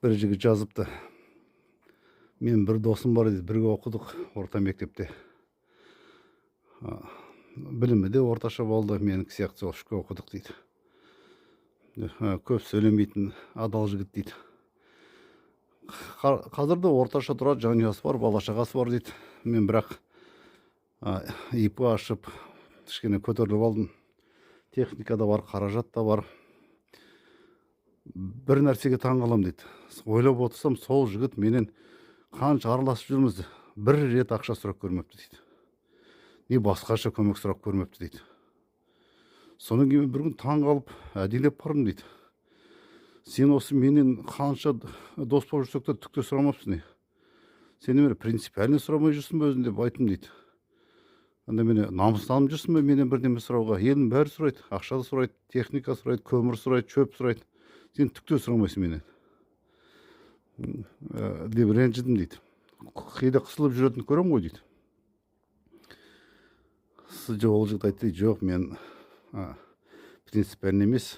бір жігіт жазыпты. Мен бір досым бар дейді, бірге оқыдық орта мектепте. Білімі де орташа болды, менікі сияқты сол үшке оқыдық дейді. Көп сөйлемейтін адал жігіт дейді. Қазір де орташа тұрады, жанұясы бар, бала шағасы бар дейді. Мен бірақ ИП ашып кішкене көтеріліп алдым. Техника да бар, қаражат та бар. Бір нәрсеге таң қаламын дейді. Ойлап отырсам, сол жігіт менен қанша араласып жүрміз, бір рет ақша сұрап көрмепті дейді. Не басқаша көмек сұрап көрмепті дейді. Содан кейін бір күн таң қалып, әдейілеп бардым дейді. Сен осы менен қанша дос болып жүрсек те түк те сұрамапсың не? Сен немене принципиально сұрамай жүрсің бе өзің деп айттым дейді. Анда мені намыстанып жүрсің бе менен бірдеме сұрауға? Елдің бәрі сұрайды, ақша да сұрайды, техника сұрайды, көмір сұрайды, шөп сұрайды. Сен түк те сұрамайсың менен. Деп ренжідім дейді. Кейде қысылып жүретін көремін ғой дейді. Ол жігіт айтты, жоқ, мен принципиально емес,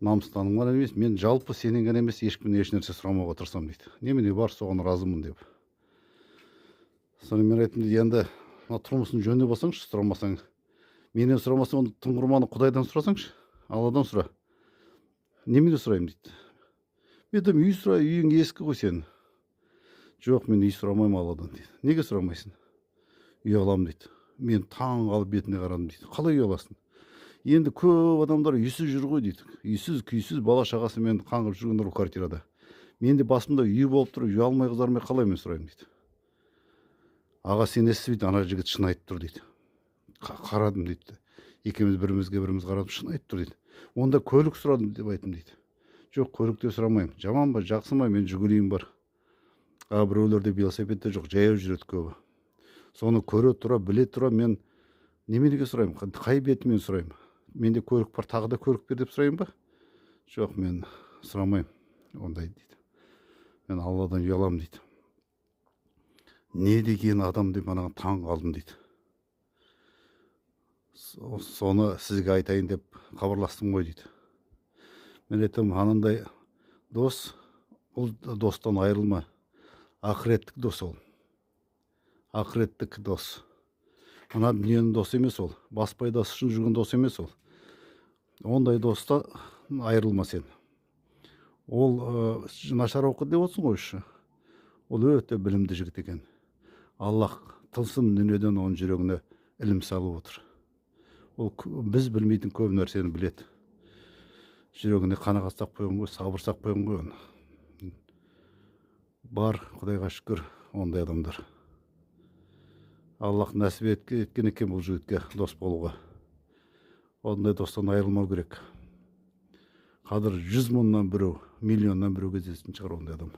намыстаным ғана емес, мен жалпы сенен ғана емес, ешкімнен еш нәрсе сұрамауға тырысамын дейді. Немене бар, соған разымын деп. Соны мен айттым дейді, енді тұрмысын жөнде болсаңшы, сұрамасаң, менен сұрамасаң, оны тым құрманы Құдайдан сұрасаңшы, Алладан сұра. Немене сұраймын дейді. Мен айтамын, үй сұра, үйің ескі ғой сенің. Жоқ, мен үй сұрамаймын Алладан дейді. Неге сұрамайсың? Үй аламын дейді. Мен таң қалып бетіне қарадым дейді. Қалай үй аласың? Енді көп адамдар үйсіз жүр ғой дейді. Үйсіз, күйсіз, бала шағасымен қаңғып жүргендер квартирада. Менде басымда үй болып тұр, үй алмай қызармай қалай мен сұраймын дейді. Аға, сен естіп дейді, ана жігіт шын айтып тұр дейді. Қарадым дейді. Екеуміз бірімізге біріміз қарадым, шын айтып тұр дейді. Онда көлік сұрадым деп айттым дейді. Жоқ, көлікте сұрамаймын. Жаман ба, жақсы ма, мен жүгірейін бар. Біреулерде велосипедте жоқ, жаяу жүреді көбі. Соны көре тұра, біле тұра, мен неменеге сұраймын? Қай бетімен сұраймын? Менде көлік бар, тағы да көлік бер деп сұрайын ба? Жоқ, мен сұрамаймын ондай дейді. Мен Алладан ұяламын дейді. Не деген адам деп анаған таң қалдым дейді. Соны сізге айтайын деп хабарластым ғой дейді. Мен айтам, анандай дос, бұл достан айырылма. Ақыреттік дос ол. Ақыреттік дос. Ана дүниенің досы емес ол. Бас пайдасы үшін жүрген дос емес ол. Ондай доста айырылма сен. Ол нашар оқыды деп отырсың ғой үші. Ол өте білімді жігіт екен. Аллах тылсым дүниеден оның жүрегіне ілім салып отыр. Ол біз білмейтін көп нәрсені біледі. Жүрегіне қанағат сақ қойған ғой, сабыр сақ қойған ғой оны. Бар, Құдайға шүкір, ондай адамдар. Аллах нәсіп еткен екен бұл жігітке дос болуға. Ондай достан айырылмау керек. Қазір 100 мыңнан біреу, миллионнан біреу кездесетін шығар ондай адам.